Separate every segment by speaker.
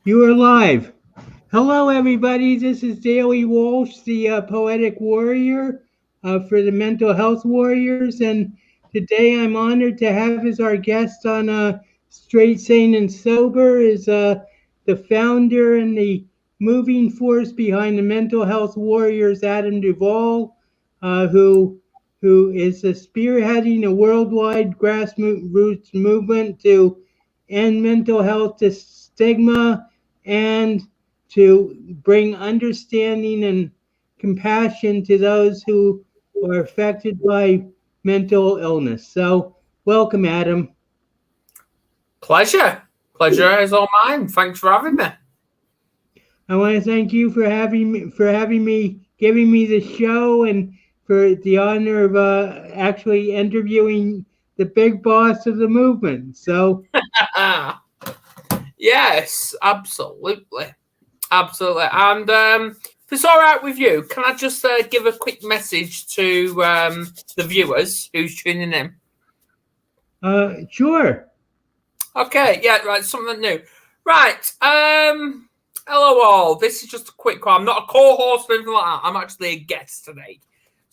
Speaker 1: You are live. Hello, everybody. This is Daily Walsh, the poetic warrior for the mental health warriors. And today I'm honored to have as our guest on Straight, Sane and Sober is the founder and the moving force behind the mental health warriors, Adam Duvall, who is spearheading a worldwide grassroots movement to end mental health stigma and to bring understanding and compassion to those who are affected by mental illness. So, welcome, Adam.
Speaker 2: Pleasure. Pleasure is all mine. Thanks for having me.
Speaker 1: I want to thank you for having me, giving me the show, and for the honor of actually interviewing the big boss of the movement. So,
Speaker 2: Yes, absolutely. Absolutely. And if it's all right with you, can I just give a quick message to the viewers who's tuning in?
Speaker 1: Sure.
Speaker 2: Okay, yeah, right, something new. Right, hello all. This is just a quick one. I'm not a co-host or anything like that. I'm actually a guest today.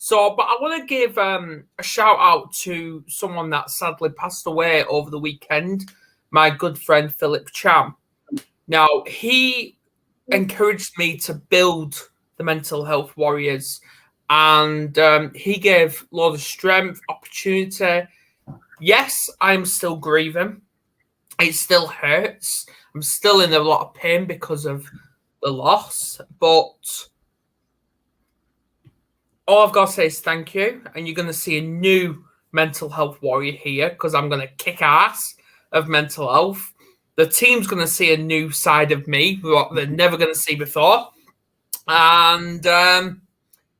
Speaker 2: But I want to give a shout out to someone that sadly passed away over the weekend, my good friend Philip Cham. Now, he encouraged me to build the mental health warriors, and he gave a lot of strength, opportunity. Yes, I'm still grieving. It still hurts. I'm still in a lot of pain because of the loss, but all I've got to say is thank you, and you're going to see a new mental health warrior here because I'm going to kick ass of mental health. The team's going to see a new side of me, what they're never going to see before. And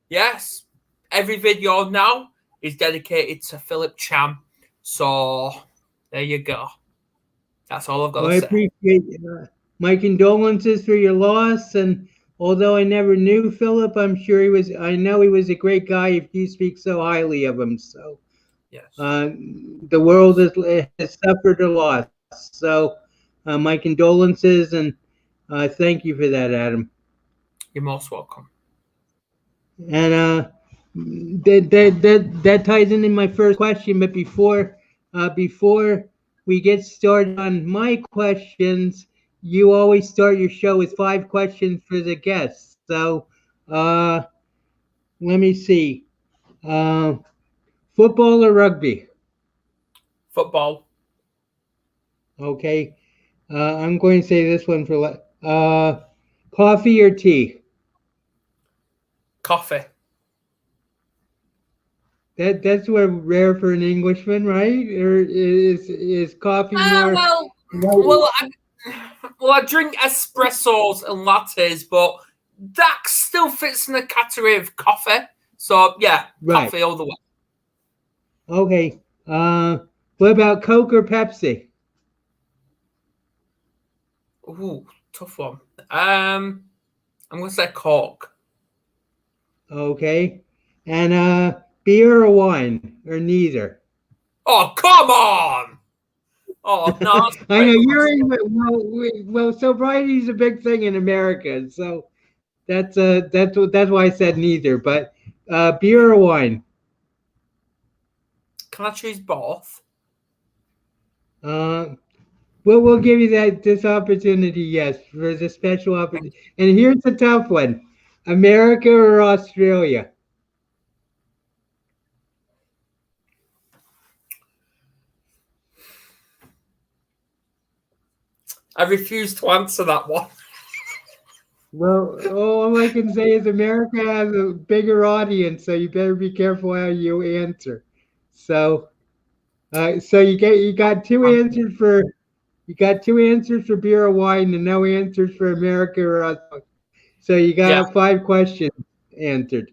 Speaker 2: yes, every video now is dedicated to Philip Cham. So there you go. That's all I've got
Speaker 1: Well, I
Speaker 2: to say.
Speaker 1: appreciate my condolences for your loss. And although I never knew Philip, I know he was a great guy if you speak so highly of him. So
Speaker 2: Yes.
Speaker 1: the world has suffered a loss. So my condolences and thank you for that, Adam.
Speaker 2: You're most welcome.
Speaker 1: And that ties into my first question. But before we get started on my questions, you always start your show with 5 questions for the guests. So uh, let me see. Uh, Football or rugby?
Speaker 2: Football.
Speaker 1: Okay. I'm going to say this one for coffee or tea?
Speaker 2: Coffee.
Speaker 1: That's what rare for an Englishman, right? Or is coffee more?
Speaker 2: Well, I drink espressos and lattes, but that still fits in the category of coffee. So yeah,
Speaker 1: Right.
Speaker 2: coffee all the way.
Speaker 1: Okay. What about Coke or Pepsi?
Speaker 2: Ooh, tough one. I'm gonna say Coke.
Speaker 1: Okay. And beer or wine or neither?
Speaker 2: Oh, come on! Oh no, that's a
Speaker 1: I know
Speaker 2: great
Speaker 1: you're
Speaker 2: question.
Speaker 1: in. Well, sobriety is a big thing in America, so that's why I said neither. But beer or wine?
Speaker 2: Can I choose both?
Speaker 1: Uh, we'll give you this opportunity. Yes, for the special opportunity. And here's a tough one: America or Australia?
Speaker 2: I refuse to answer that one.
Speaker 1: Well, all I can say is America has a bigger audience, so you better be careful how you answer. So, so you got 2 answers for beer or wine, and no answers for America or Australia. So you
Speaker 2: Yeah,
Speaker 1: got 5 questions answered.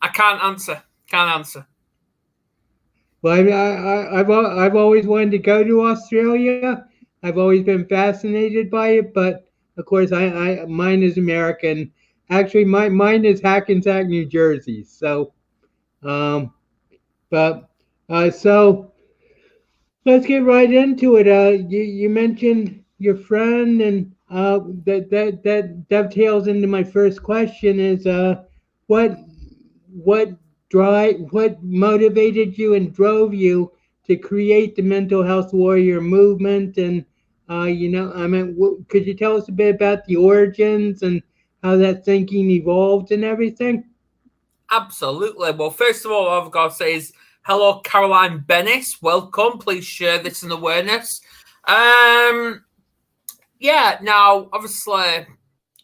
Speaker 2: I can't answer. Can't answer.
Speaker 1: Well, I've always wanted to go to Australia. I've always been fascinated by it, but of course, mine is American. Actually, mine is Hackensack, New Jersey. So, um, but so let's get right into it. You mentioned your friend, and that dovetails into my first question is what what what motivated you and drove you to create the mental health warrior movement, and I mean, could you tell us a bit about the origins and how that thinking evolved and everything?
Speaker 2: Absolutely. Well, first of all, I've got to say is hello, Caroline Bennis. Welcome. Please share this in awareness. Um, yeah. Now, obviously,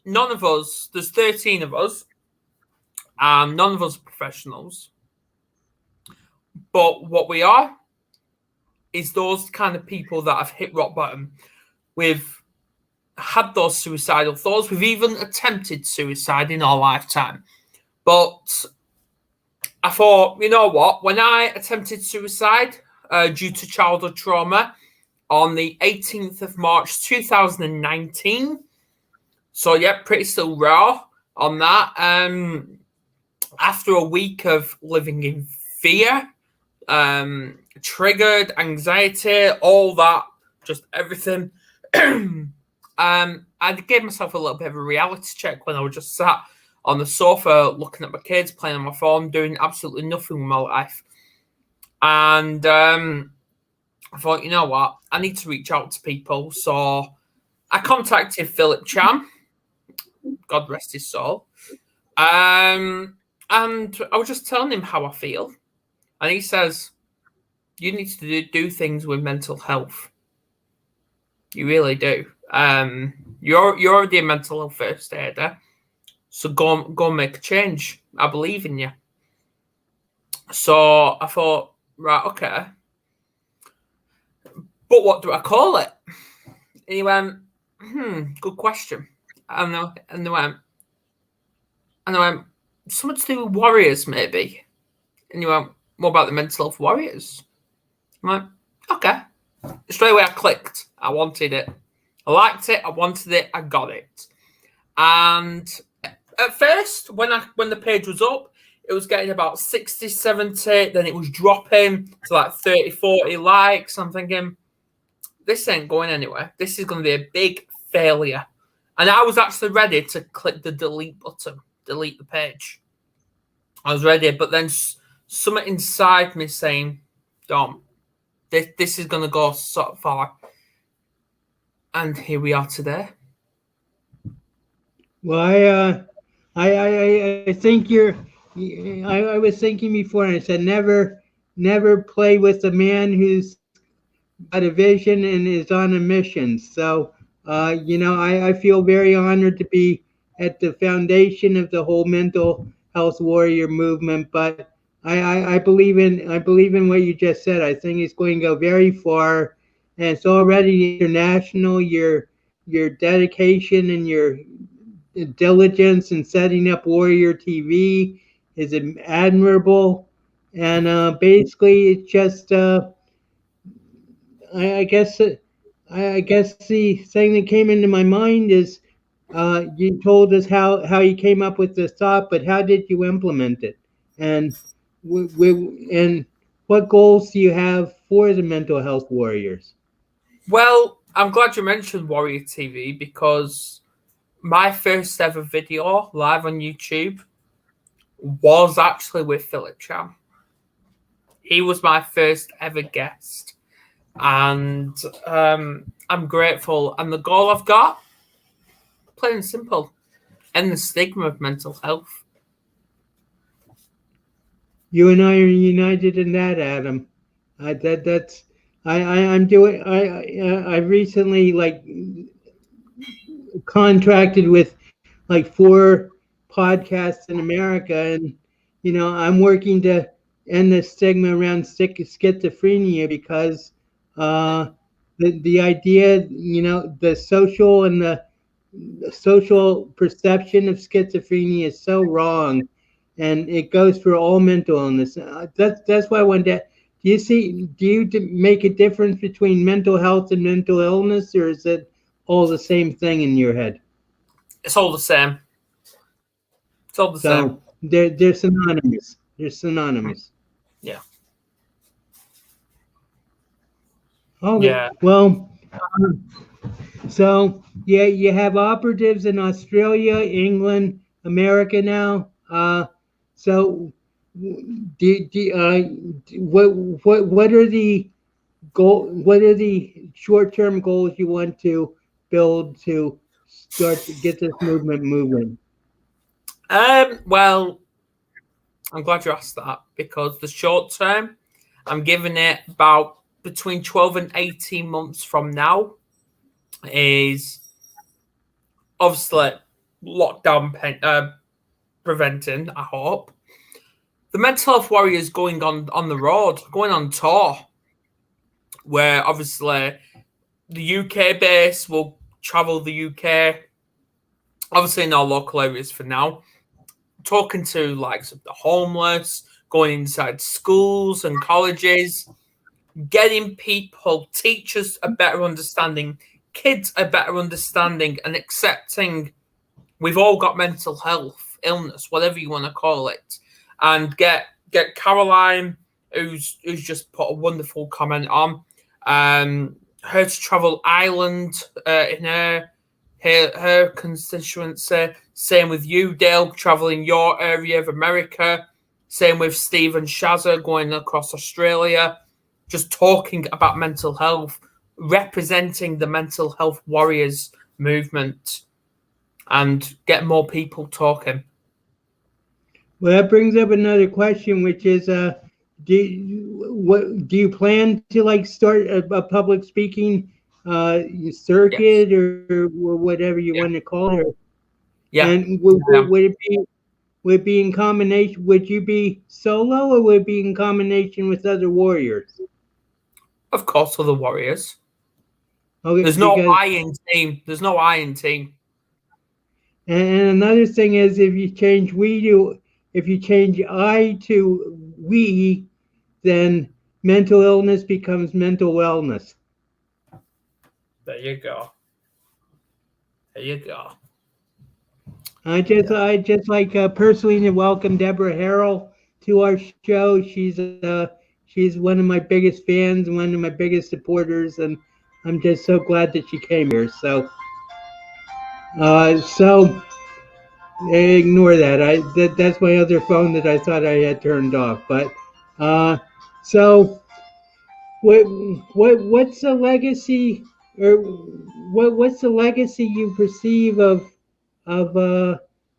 Speaker 2: none of us. There's 13 of us. None of us are professionals. But what we are is those kind of people that have hit rock bottom. We've had those suicidal thoughts. We've even attempted suicide in our lifetime. But I thought, you know what? When I attempted suicide due to childhood trauma on the 18th of March 2019, so yeah, pretty still raw on that. After a week of living in fear, triggered anxiety, all that, just everything. I gave myself a little bit of a reality check when I was just sat on the sofa looking at my kids, playing on my phone, doing absolutely nothing with my life. And I thought, you know what? I need to reach out to people. So I contacted Philip Cham, God rest his soul. And I was just telling him how I feel. And he says, you need to do things with mental health. You really do. You're already a mental health first aider. So go and make a change. I believe in you. So I thought, right, okay. But what do I call it? And he went, good question. And I went, something to do with warriors, maybe. And he went, what about the mental health warriors? I went, okay. Straight away I clicked. I wanted it. I liked it. I wanted it. I got it. And at first, when the page was up, it was getting about 60, 70. Then it was dropping to like 30, 40 likes. I'm thinking, this ain't going anywhere. This is going to be a big failure. And I was actually ready to click the delete button, delete the page. I was ready, but then something inside me saying, Dom, this is going to go so far. And here we are today.
Speaker 1: Well, I think you're. I was thinking before, and I said never play with a man who's got a vision and is on a mission. So, I feel very honored to be at the foundation of the whole mental health warrior movement. But I believe in what you just said. I think it's going to go very far, and it's already international. Your dedication and your diligence in setting up Warrior TV is admirable. And basically, it's just I guess I guess the thing that came into my mind is you told us how you came up with this thought, but how did you implement it? And and what goals do you have for the mental health warriors?
Speaker 2: Well, I'm glad you mentioned Warrior TV because my first ever video live on YouTube was actually with Philip Cham. He was my first ever guest. And I'm grateful. And the goal I've got, plain and simple, end the stigma of mental health.
Speaker 1: You and I are united in that, Adam. I'm doing. I recently contracted with like 4 podcasts in America, and I'm working to end the stigma around schizophrenia because the idea, the social and the social perception of schizophrenia is so wrong, and it goes for all mental illness. That's why I wanted to. Do you make a difference between mental health and mental illness, or is it all the same thing in your head?
Speaker 2: It's all the same. It's all the same.
Speaker 1: So they're synonymous. They're synonymous.
Speaker 2: Yeah.
Speaker 1: Okay.
Speaker 2: Yeah.
Speaker 1: Well, So yeah, you have operatives in Australia, England, America now. So what are the what are the short-term goals you want to build to start to get this movement moving?
Speaker 2: Well, I'm glad you asked that because the short term, I'm giving it about between 12 and 18 months from now is obviously lockdown preventing, I hope. The mental health warriors going on the road, going on tour, where obviously the UK base will travel the UK, obviously in our local areas for now, talking to like the homeless, going inside schools and colleges, getting people, teachers a better understanding, kids a better understanding, and accepting we've all got mental health illness, whatever you want to call it, and get Caroline, who's just put a wonderful comment on, her to travel Ireland in her constituency. Same with you, Dale, traveling your area of America. Same with Steve and Shazza going across Australia, just talking about mental health, representing the mental health warriors movement, and get more people talking.
Speaker 1: Well, that brings up another question, which is, do you plan to like start a public speaking
Speaker 2: Yes.
Speaker 1: circuit or whatever you want
Speaker 2: Yeah.
Speaker 1: to call it?
Speaker 2: Yeah.
Speaker 1: And
Speaker 2: I am.
Speaker 1: would it be in combination? Would you be solo or would it be in combination with other warriors?
Speaker 2: Of course, other warriors.
Speaker 1: Okay,
Speaker 2: There's no
Speaker 1: because
Speaker 2: I in team. There's no I in team.
Speaker 1: and another thing is if you change I to we, then mental illness becomes mental wellness.
Speaker 2: There you go. There you go.
Speaker 1: I just like personally to welcome Deborah Harrell to our show. She's one of my biggest fans, one of my biggest supporters, and I'm just so glad that she came here. So ignore that. That's my other phone that I thought I had turned off. But uh, so what what's the legacy or what's the legacy you perceive of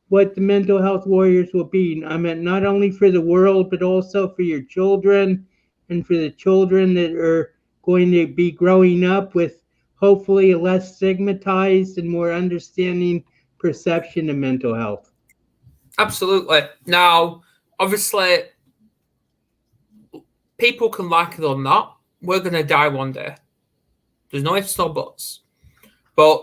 Speaker 1: what the mental health warriors will be? I mean, not only for the world but also for your children and for the children that are going to be growing up with hopefully a less stigmatized and more understanding perception of mental health.
Speaker 2: Absolutely. Now, obviously, people can like it or not. We're going to die one day. There's no ifs, no buts. But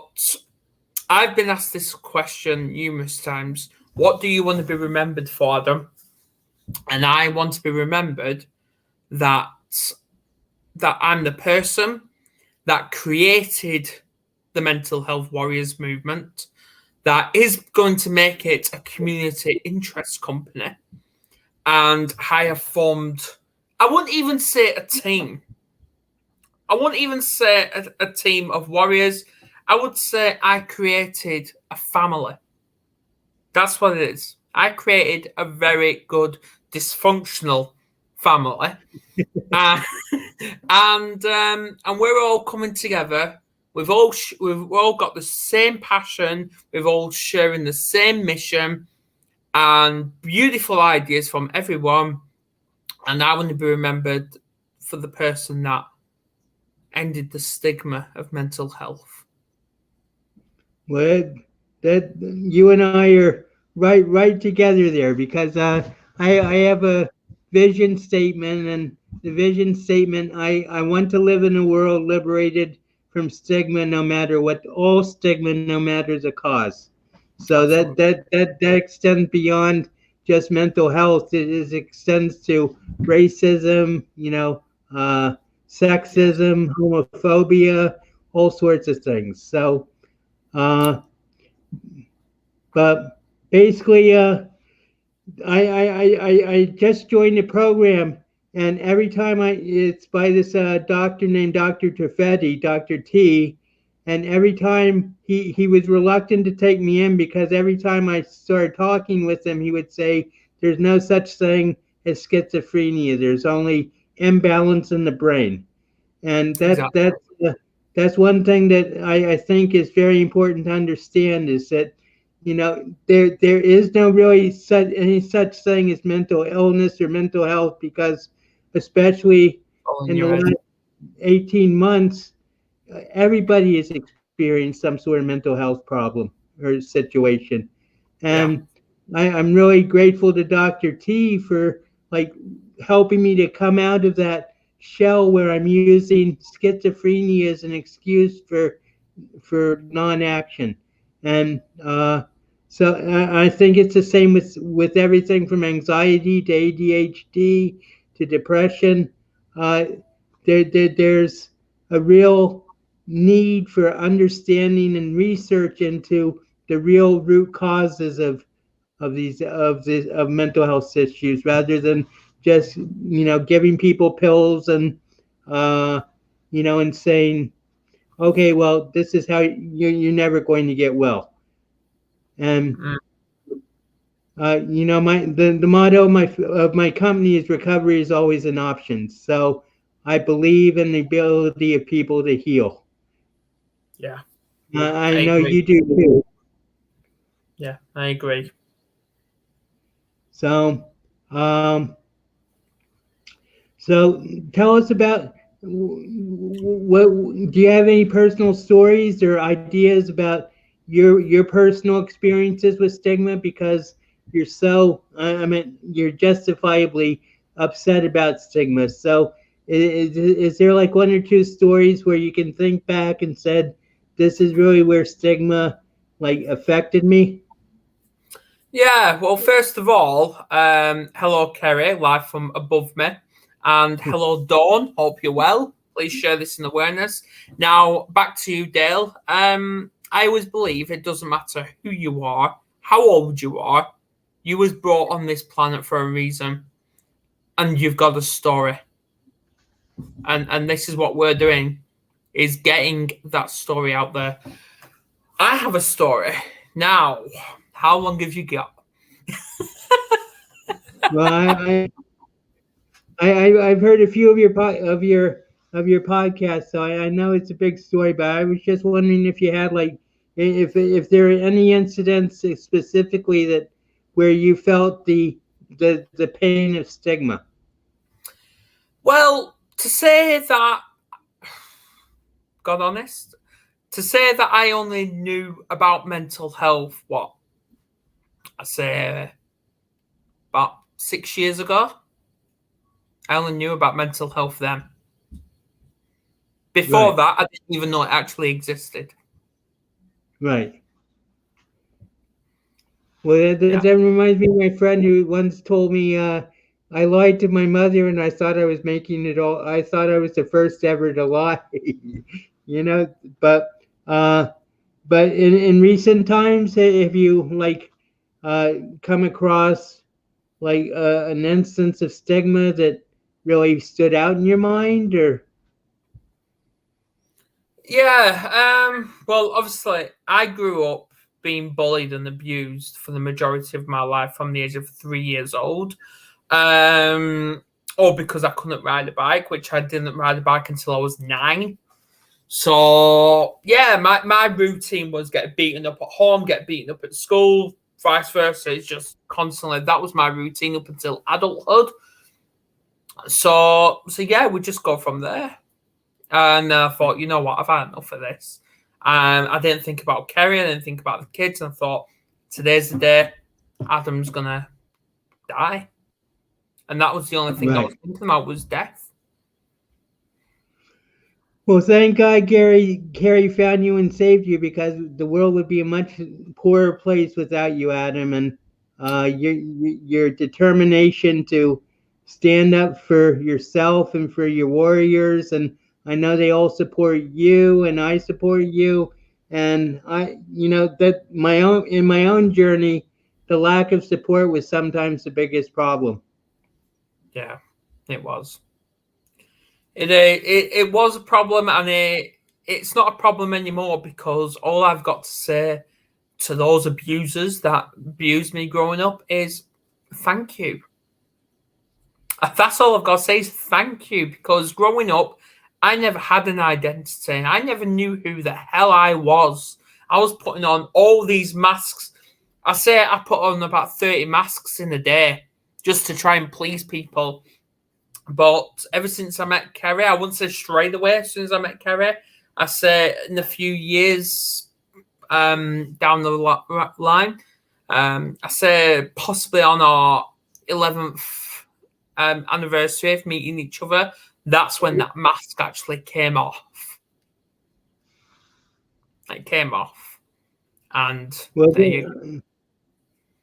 Speaker 2: I've been asked this question numerous times. What do you want to be remembered for, Adam? And I want to be remembered that I'm the person that created the mental health warriors movement, that is going to make it a community interest company. And I have formed, I wouldn't even say a team. I wouldn't even say a team of warriors. I would say I created a family. That's what it is. I created a very good dysfunctional family, uh, and we're all coming together. We've all got the same passion. We've all sharing the same mission and beautiful ideas from everyone. And I want to be remembered for the person that ended the stigma of mental health.
Speaker 1: Well, that you and I are right together there because I have a vision statement and the vision statement I want to live in a world liberated from stigma no matter what all stigma no matter the cause. So
Speaker 2: Absolutely.
Speaker 1: that extends beyond just mental health. Extends to racism,
Speaker 2: Yes.
Speaker 1: sexism, homophobia, all sorts of things. So uh, but basically, I just joined the program, and every time it's by this doctor named Dr. Trifetti, Dr. T, and every time he was reluctant to take me in because every time I started talking with him, he would say, "There's no such thing as schizophrenia. There's only imbalance in the brain." And
Speaker 2: Exactly.
Speaker 1: that's one thing that I think is very important to understand is that there is no really any such thing as mental illness or mental health because especially
Speaker 2: All in
Speaker 1: in the
Speaker 2: your head.
Speaker 1: last 18 months everybody has experienced some sort of mental health problem or situation.
Speaker 2: Yeah.
Speaker 1: And I'm really grateful to Dr. T for like helping me to come out of that shell where I'm using schizophrenia as an excuse for non-action. And so I think it's the same with everything from anxiety to ADHD to depression. Uh, there's a real need for understanding and research into the real root causes of mental health issues rather than just giving people pills and uh, and saying okay, well, this is how you're never going to get well. And
Speaker 2: Mm.
Speaker 1: the motto of my company is recovery is always an option. So I believe in the ability of people to heal.
Speaker 2: Yeah.
Speaker 1: I
Speaker 2: I
Speaker 1: know
Speaker 2: agree.
Speaker 1: you do too.
Speaker 2: Yeah, I agree.
Speaker 1: So, um, so tell us about what do you have any personal stories or ideas about your personal experiences with stigma because you're so I mean you're justifiably upset about stigma. So is there like one or two stories where you can think back and said this is really where stigma like affected me?
Speaker 2: Yeah, well, first of all, hello, Kerry, live from above me. And hello, Dawn. Hope you're well. Please share this in awareness. Now, back to you, Dale. I always believe it doesn't matter who you are, how old you are, you was brought on this planet for a reason, and you've got a story. And this is what we're doing, is getting that story out there. I have a story. Now, how long have you got?
Speaker 1: Well, I've heard a few of your podcasts, so I know it's a big story. But I was just wondering if you had like if there are any incidents specifically that where you felt the pain of stigma.
Speaker 2: Well, to say that, God honest, to say that I only knew about mental health, what, I say about 6 years ago, I only knew about mental health then. Before
Speaker 1: Right,
Speaker 2: that, I didn't even know it actually existed.
Speaker 1: right. Well,
Speaker 2: Yeah.
Speaker 1: that reminds me of my friend who once told me I lied to my mother and I thought I was making it all. I thought I was the first ever to lie, you know. But uh, But in recent times, have you like come across like an instance of stigma that really stood out in your mind, or
Speaker 2: Yeah. Well, obviously, I grew up being bullied and abused for the majority of my life from the age of 3 years old. Um, or because I couldn't ride a bike, which I didn't ride a bike until I was 9. So yeah, my routine was get beaten up at home, get beaten up at school, vice versa. It's just constantly that was my routine up until adulthood. So yeah, we just go from there. And I thought, you know what, I've had enough of this. And I didn't think about Kerry, I didn't think about the kids, and I thought, today's the day Adam's gonna die. And that was the only thing I
Speaker 1: right?
Speaker 2: was thinking about was death.
Speaker 1: Well, thank God Gary found you and saved you because the world would be a much poorer place without you, Adam. And your determination to stand up for yourself and for your warriors, and I know they all support you, and I support you. And that my own journey, the lack of support was sometimes the biggest problem.
Speaker 2: Yeah, it was. It was a problem, and it's not a problem anymore because all I've got to say to those abusers that abused me growing up is thank you. That's all I've got to say is thank you, because growing up, I never had an identity. I never knew who the hell I was. I was putting on all these masks. I say I put on about 30 masks in a day just to try and please people. But ever since I met Kerry, I wouldn't say straight away as soon as I met Kerry. I say in a few years down the line, I say possibly on our 11th anniversary of meeting each other, that's when that mask actually came off. It came off. And
Speaker 1: Well,
Speaker 2: there you go.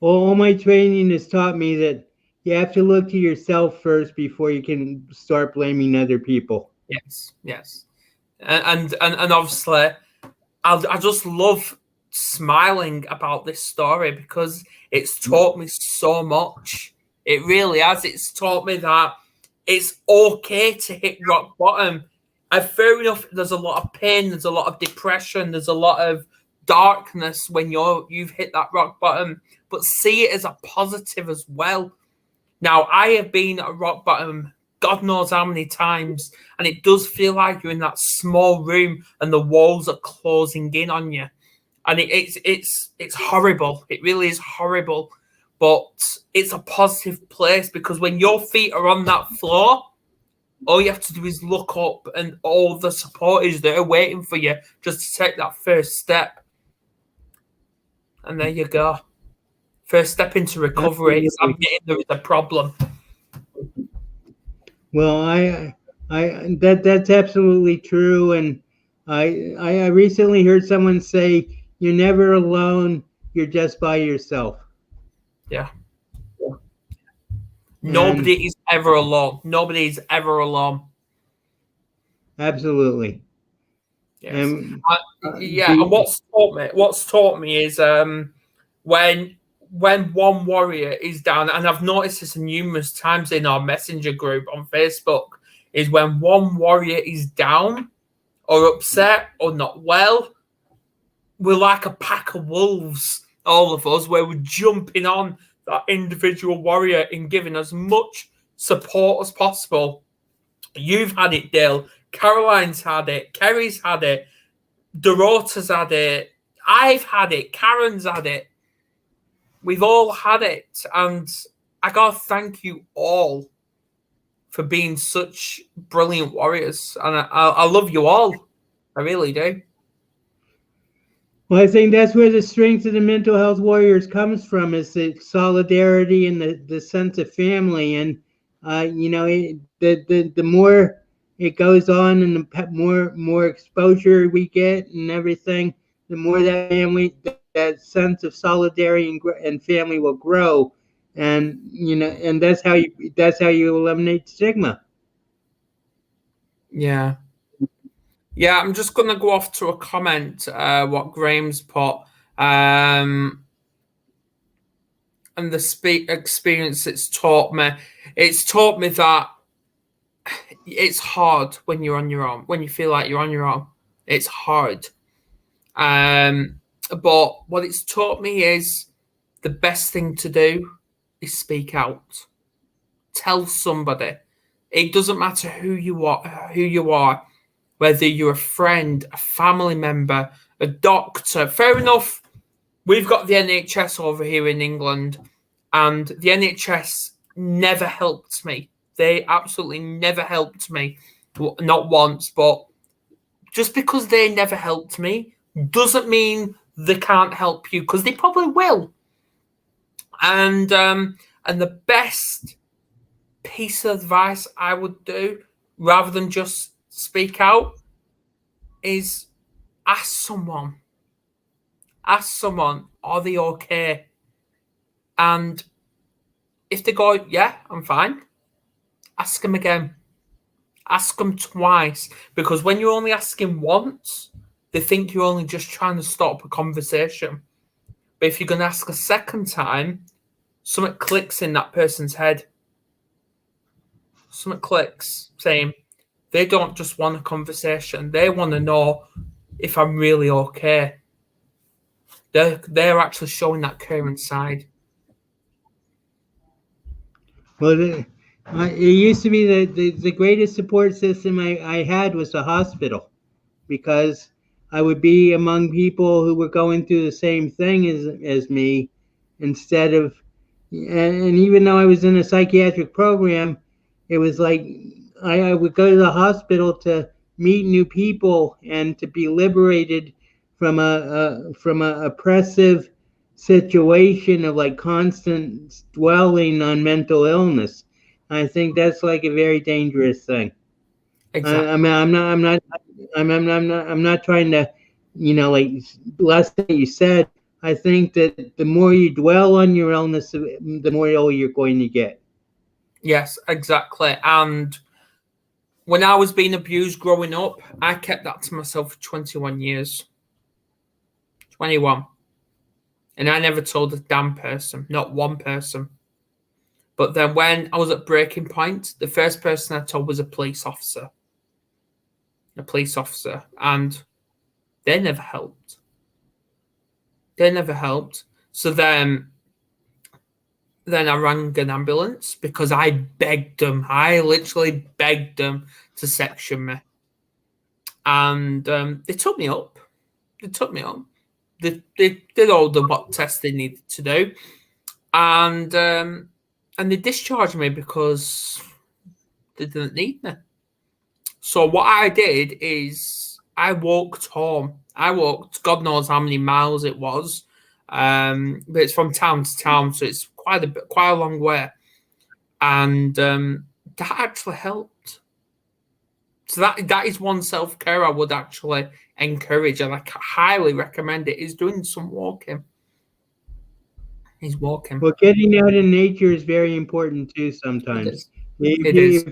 Speaker 1: all my training has taught me that you have to look to yourself first before you can start blaming other people.
Speaker 2: Yes. And obviously, I just love smiling about this story because it's taught me so much. It really has. It's taught me that it's okay to hit rock bottom. And fair enough, there's a lot of pain, there's a lot of depression, there's a lot of darkness when you've hit that rock bottom, but see it as a positive as well. Now, I have been at rock bottom God knows how many times, and it does feel like you're in that small room and the walls are closing in on you, and it's horrible. It really is horrible, but it's a positive place because when your feet are on that floor, all you have to do is look up, and all the support is there waiting for you just to take that first step, and there you go. First step into recovery is admitting there is a problem.
Speaker 1: Well, that's absolutely true, and I recently heard someone say, "You're never alone. You're just by yourself."
Speaker 2: Yeah. Nobody is ever alone. Nobody is ever alone.
Speaker 1: Absolutely.
Speaker 2: Yes. And what's taught me is when one warrior is down, and I've noticed this numerous times in our messenger group on Facebook, is when one warrior is down or upset or not well, we're like a pack of wolves, all of us, where we're jumping on that individual warrior and giving as much support as possible. You've had it, Dale. Caroline's had it. Kerry's had it. Dorota's had it. I've had it. Karen's had it. We've all had it. And I gotta thank you all for being such brilliant warriors. And I love you all. I really do.
Speaker 1: Well, I think that's where the strength of the mental health warriors comes from, is the solidarity and the sense of family. And the more it goes on, and the more exposure we get and everything, the more that family, that sense of solidarity and family will grow. And and that's how you eliminate stigma.
Speaker 2: Yeah. Yeah, I'm just going to go off to a comment, what Graham's put, and the experience it's taught me. It's taught me that it's hard when you're on your own, when you feel like you're on your own. It's hard. But what it's taught me is the best thing to do is speak out. Tell somebody. It doesn't matter who you are. Whether you're a friend, a family member, a doctor. Fair enough, we've got the NHS over here in England, and the NHS never helped me. They absolutely never helped me, not once. But just because they never helped me doesn't mean they can't help you, because they probably will. And the best piece of advice I would do, rather than just speak out, is ask someone, are they okay? And if they go, yeah, I'm fine, ask them again. Ask them twice, because when you're only asking once, they think you're only just trying to stop a conversation. But if you're going to ask a second time, something clicks in that person's head. Something clicks saying, They don't just want a conversation. They want to know if I'm really okay. They're actually showing that caring side.
Speaker 1: Well, it used to be the greatest support system I had was the hospital, because I would be among people who were going through the same thing as me, instead of, and even though I was in a psychiatric program, it was like I would go to the hospital to meet new people and to be liberated from a oppressive situation of like constant dwelling on mental illness. I think that's like a very dangerous thing. I
Speaker 2: Exactly.
Speaker 1: mean, I'm not trying to, like last thing you said. I think that the more you dwell on your illness, the more ill you're going to get.
Speaker 2: Yes, exactly. And when I was being abused growing up, I kept that to myself for 21 years. 21. And I never told a damn person, not one person. But then when I was at breaking point, the first person I told was a police officer. A police officer. And they never helped. They never helped. So then I rang an ambulance because I begged them. I literally begged them to section me. And they took me up. They took me up. They did all the what tests they needed to do. And they discharged me because they didn't need me. So what I did is I walked home. I walked God knows how many miles it was. But it's from town to town, so it's quite a long way. And that actually helped. So that is one self-care I would actually encourage, and I highly recommend it, is doing some walking. He's walking.
Speaker 1: Well, getting out in nature is very important too.
Speaker 2: It
Speaker 1: Sometimes,
Speaker 2: is.
Speaker 1: if
Speaker 2: It
Speaker 1: you
Speaker 2: is.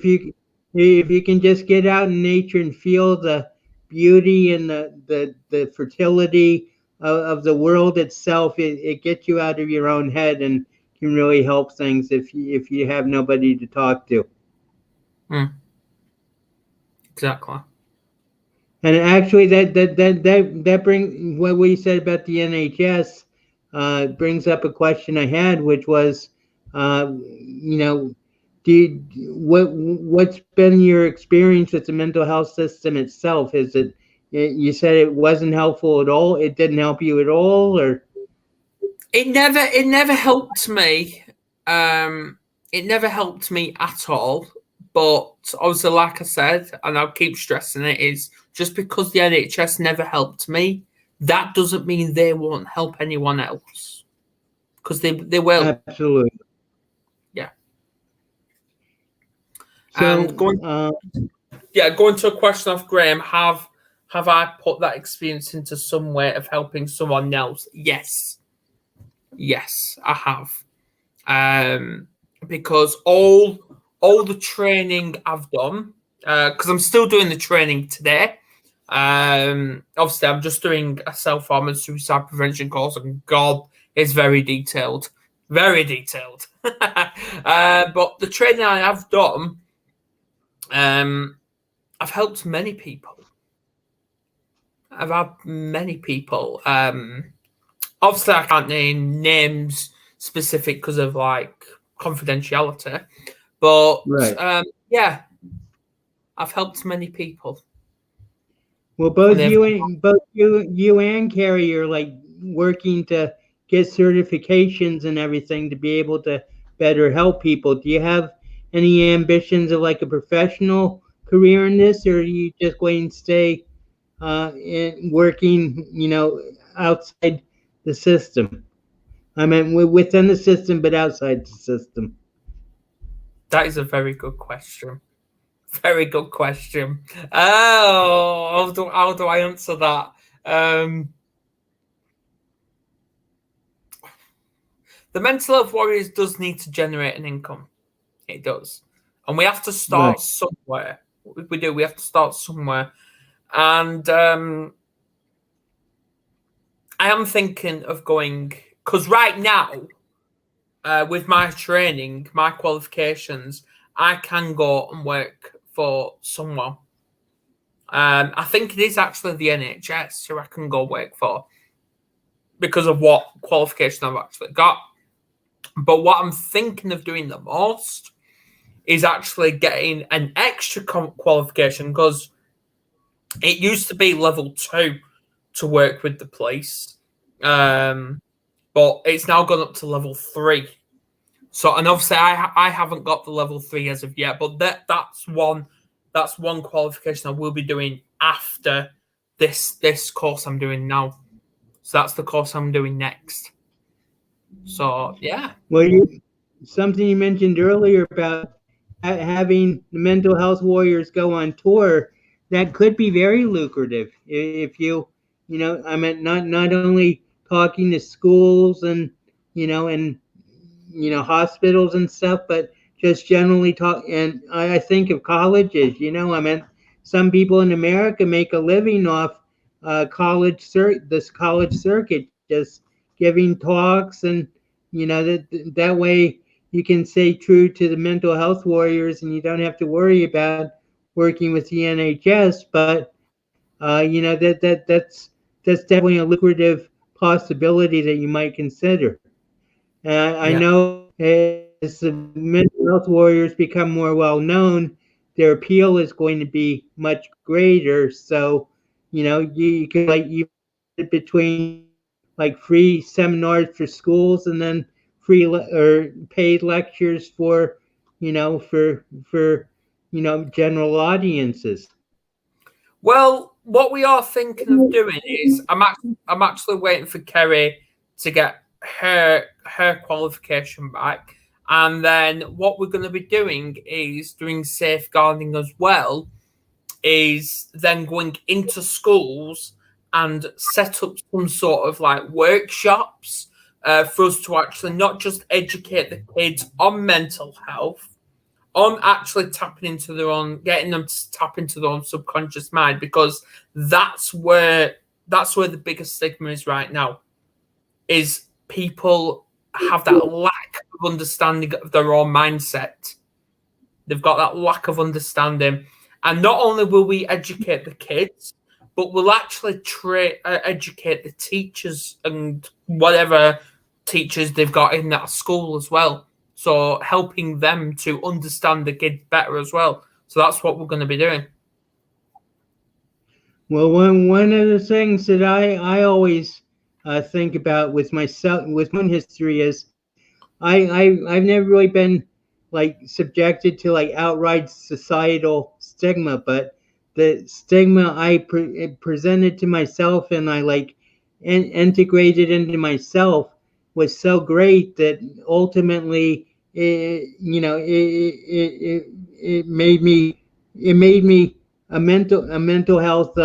Speaker 1: if you can just get out in nature and feel the beauty and the fertility of the world itself, it gets you out of your own head and can really help things if you have nobody to talk to.
Speaker 2: Exactly.
Speaker 1: And actually, that brings what we said about the NHS, brings up a question I had, which was, you know, what's been your experience with the mental health system itself? Is it, you said it wasn't helpful at all? It didn't help you at all, or?
Speaker 2: It never helped me. It never helped me at all. But obviously, like I said, and I'll keep stressing it, is just because the NHS never helped me, that doesn't mean they won't help anyone else. Because they will.
Speaker 1: Absolutely.
Speaker 2: Yeah. And
Speaker 1: So,
Speaker 2: going to a question of Graham, have I put that experience into some way of helping someone else? Yes. Yes, I have. Because all the training I've done, because I'm still doing the training today. Obviously, I'm just doing a self-harm and suicide prevention course, and God, it's very detailed, very detailed. But the training I have done, I've helped many people. I've had many people. Obviously, I can't name names specific because of like confidentiality, but
Speaker 1: right.
Speaker 2: yeah, I've helped many people.
Speaker 1: Well,
Speaker 2: And they've
Speaker 1: both you and Carrie are like working to get certifications and everything to be able to better help people. Do you have any ambitions of like a professional career in this, or are you just going to stay working, outside the system? I mean, within the system, but outside the system.
Speaker 2: That is a very good question. Very good question. Oh, how do I answer that? The mental health warriors does need to generate an income. It does, and we have to
Speaker 1: Right.
Speaker 2: start somewhere. We do. We have to start somewhere, and I am thinking of going, because right now, with my training, my qualifications, I can go and work for someone. I think it is actually the NHS who I can go work for because of what qualification I've actually got. But what I'm thinking of doing the most is actually getting an extra qualification, because it used to be level 2 to work with the police, but it's now gone up to level 3. So, and obviously, I haven't got the level 3 as of yet, but that's one qualification I will be doing after this course I'm doing now. So that's the course I'm doing next. So yeah.
Speaker 1: Well, something you mentioned earlier about having the mental health warriors go on tour, that could be very lucrative if I mean, not only talking to schools and and hospitals and stuff, but just generally talk. And I think of colleges. I mean, some people in America make a living off this college circuit, just giving talks, and that way you can stay true to the mental health warriors, and you don't have to worry about working with the NHS. But that's definitely a lucrative possibility that you might consider. I
Speaker 2: Yeah.
Speaker 1: know as the mental health warriors become more well known, their appeal is going to be much greater. So, you can you between like free seminars for schools, and then or paid lectures for general audiences.
Speaker 2: Well, what we are thinking of doing is I'm actually waiting for Kerry to get her qualification back, and then what we're going to be doing is doing safeguarding as well. Is then going into schools and set up some sort of like workshops for us to actually not just educate the kids on mental health, on actually tapping into their own, getting them to tap into their own subconscious mind, because that's where the biggest stigma is right now. Is people have that lack of understanding of their own mindset. They've got that lack of understanding, and not only will we educate the kids, but we'll actually educate the teachers and whatever teachers they've got in that school as well. So helping them to understand the kids better as well. So that's what we're going to be doing.
Speaker 1: Well, one of the things that I always think about with myself, with my own history, is I've never really been like subjected to like outright societal stigma, but the stigma I presented to myself, and I like integrated into myself, was so great that ultimately it made me a mental health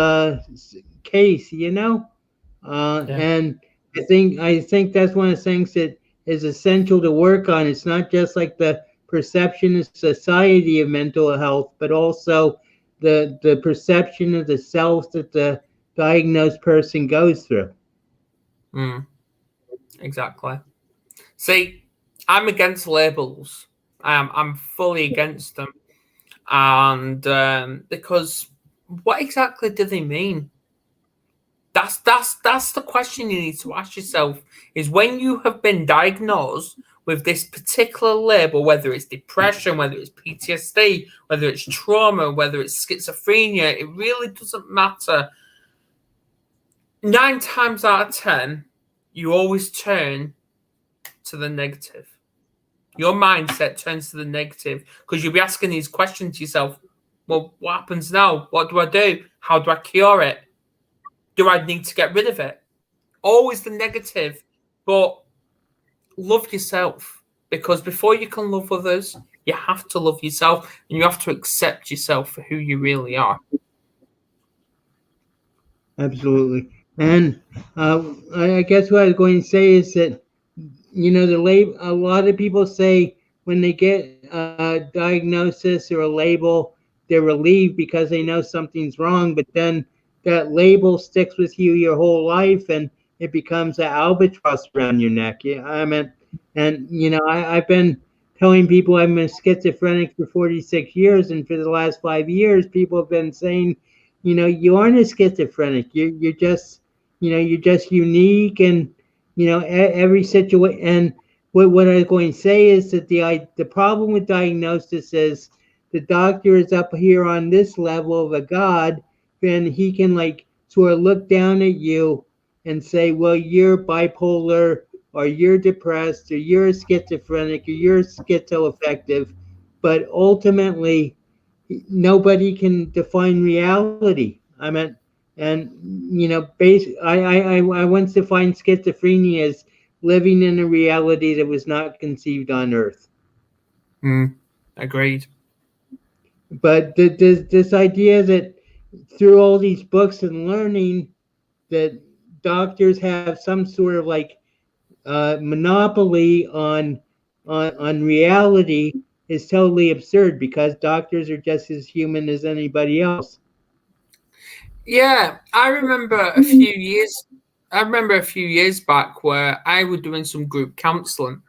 Speaker 1: case,
Speaker 2: Yeah.
Speaker 1: and I think that's one of the things that is essential to work on. It's not just like the perception of society of mental health, but also the perception of the self that the diagnosed person goes through.
Speaker 2: Exactly. See, I'm against labels. I'm fully against them, and because what exactly do they mean? That's the question you need to ask yourself. Is when you have been diagnosed with this particular label, whether it's depression, whether it's PTSD, whether it's trauma, whether it's schizophrenia, it really doesn't matter. 9 times out of 10, you always turn to the negative. Your mindset turns to the negative because you'll be asking these questions to yourself. Well, what happens now? What do I do? How do I cure it? Do I need to get rid of it? Always the negative. But love yourself, because before you can love others, you have to love yourself, and you have to accept yourself for who you really are.
Speaker 1: Absolutely. And I guess what I was going to say is that the label. A lot of people say when they get a diagnosis or a label, they're relieved because they know something's wrong. But then that label sticks with you your whole life, and it becomes an albatross around your neck. Yeah, I mean, and I've been telling people I'm a schizophrenic for 46 years, and for the last 5 years, people have been saying, you aren't a schizophrenic. You're just, you're just unique, and every situation. And what I was going to say is that the problem with diagnosis is the doctor is up here on this level of a god, and he can like sort of look down at you and say, well, you're bipolar, or you're depressed, or you're schizophrenic, or you're schizoaffective, but ultimately nobody can define reality. I mean, and I once defined schizophrenia as living in a reality that was not conceived on Earth.
Speaker 2: Agreed.
Speaker 1: But this idea that through all these books and learning that doctors have some sort of like monopoly on reality is totally absurd, because doctors are just as human as anybody else.
Speaker 2: Yeah, I remember a few years. I remember a few years back where I was doing some group counselling,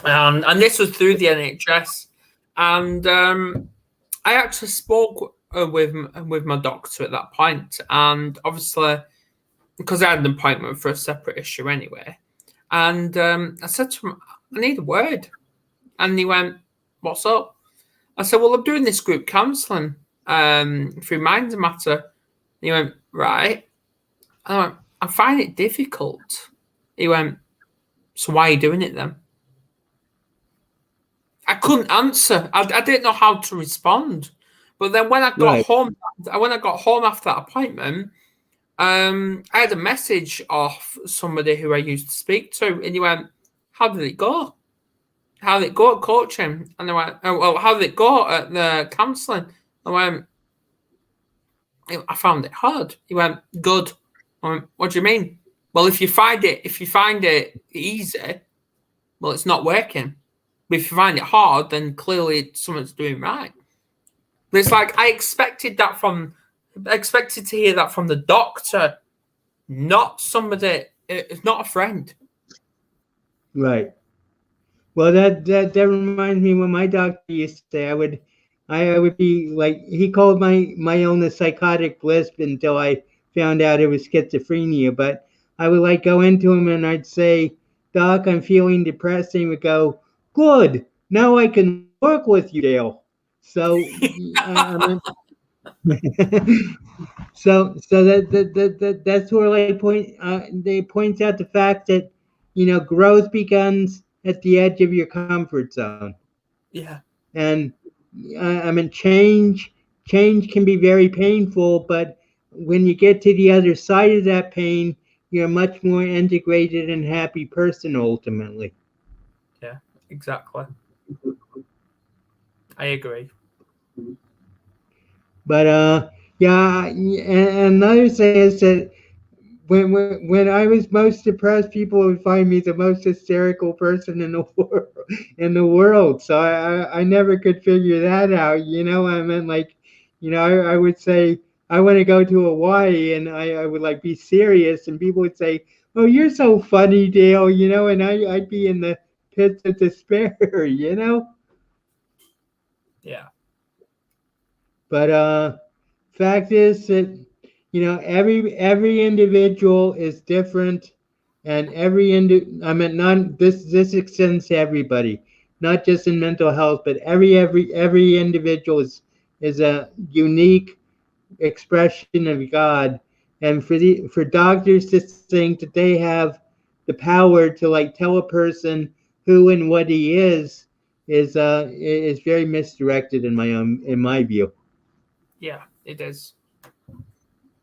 Speaker 2: and this was through the NHS, and I actually spoke with my doctor at that point, and obviously because I had an appointment for a separate issue anyway, and I said to him, "I need a word," and he went, "What's up?" I said, "Well, I'm doing this group counselling through Mind Matter." And he went, "Right." I went, "I find it difficult." He went, "So why are you doing it then?" I couldn't answer. I didn't know how to respond. But then when I got
Speaker 1: Right.
Speaker 2: home, after that appointment, I had a message off somebody who I used to speak to, and he went, "How did it go? How did it go at coaching?" And I went, "Oh, well, how did it go at the counselling?" I went, "I found it hard." He went, "Good." I went, "What do you mean?" "Well, if you find it easy, well, it's not working. But if you find it hard, then clearly someone's doing right." But it's like I expected to hear that from the doctor, not somebody. It's not a friend.
Speaker 1: Right. Well, that reminds me when my doctor used to say I would be like, he called my illness psychotic lisp until I found out it was schizophrenia. But I would like go into him and I'd say, "Doc, I'm feeling depressed," and he would go, "Good. Now I can work with you, Dale." So I mean, so that's where like they points out the fact that growth begins at the edge of your comfort zone.
Speaker 2: Yeah,
Speaker 1: And I mean, change can be very painful, but when you get to the other side of that pain, you're a much more integrated and happy person ultimately.
Speaker 2: yeah, exactly. I agree.
Speaker 1: But yeah, and another thing is that when I was most depressed, people would find me the most hysterical person in the world. In the world. So I never could figure that out. I mean, like, I would say I want to go to Hawaii, and I would like be serious, and people would say, "Oh, you're so funny, Dale," and I'd be in the pits of despair,
Speaker 2: Yeah,
Speaker 1: But fact is that every individual is different, and I mean, not this extends to everybody, not just in mental health, but every individual is a unique expression of God. And for doctors to think that they have the power to like tell a person who and what he is very misdirected in my view.
Speaker 2: yeah, it is.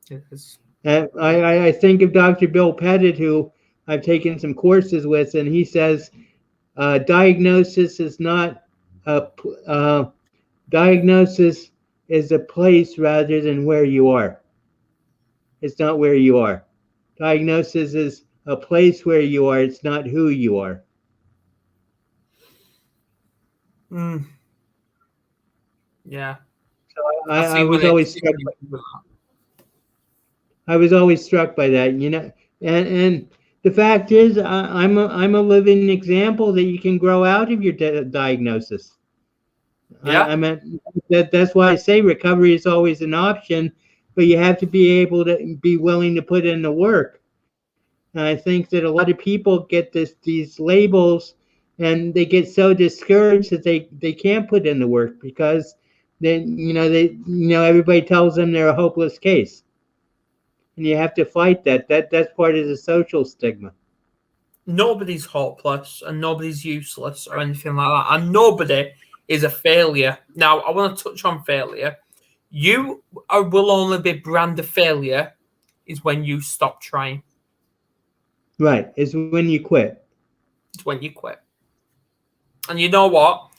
Speaker 2: It is.
Speaker 1: I think of Dr. Bill Pettit, who I've taken some courses with, and he says diagnosis is not a diagnosis is a place rather than where you are. It's not where you are. Diagnosis is a place where you are. It's not who you are.
Speaker 2: Mm, yeah,
Speaker 1: So
Speaker 2: I
Speaker 1: I
Speaker 2: see what
Speaker 1: was
Speaker 2: it.
Speaker 1: always struck. I was always struck by that. And the fact is, I'm a living example that you can grow out of your diagnosis.
Speaker 2: Yeah,
Speaker 1: I mean, that's why I say recovery is always an option, but you have to be able to be willing to put in the work. And I think that a lot of people get these labels and they get so discouraged that they can't put in the work because everybody tells them they're a hopeless case. And you have to fight that. That's part of the social stigma.
Speaker 2: Nobody's hopeless and nobody's useless or anything like that. And nobody is a failure. Now, I want to touch on failure. You will only be brand a failure is when you stop trying.
Speaker 1: Right. It's when you quit.
Speaker 2: It's when you quit. And you know what?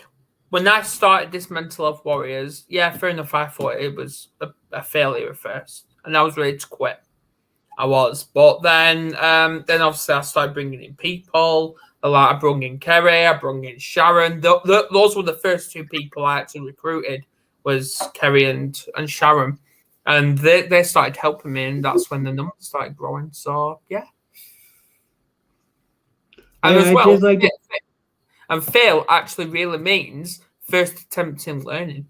Speaker 2: When I started this Mental Health Warriors, yeah, fair enough, I thought it was a failure at first. And I was ready to quit. I was. But then obviously I started bringing in people. I brought in Kerry, I brought in Sharon. Those were the first two people I actually recruited was Kerry and Sharon. And they started helping me, and that's when the numbers started growing. So, yeah. And as well, and fail actually really means first attempt in learning.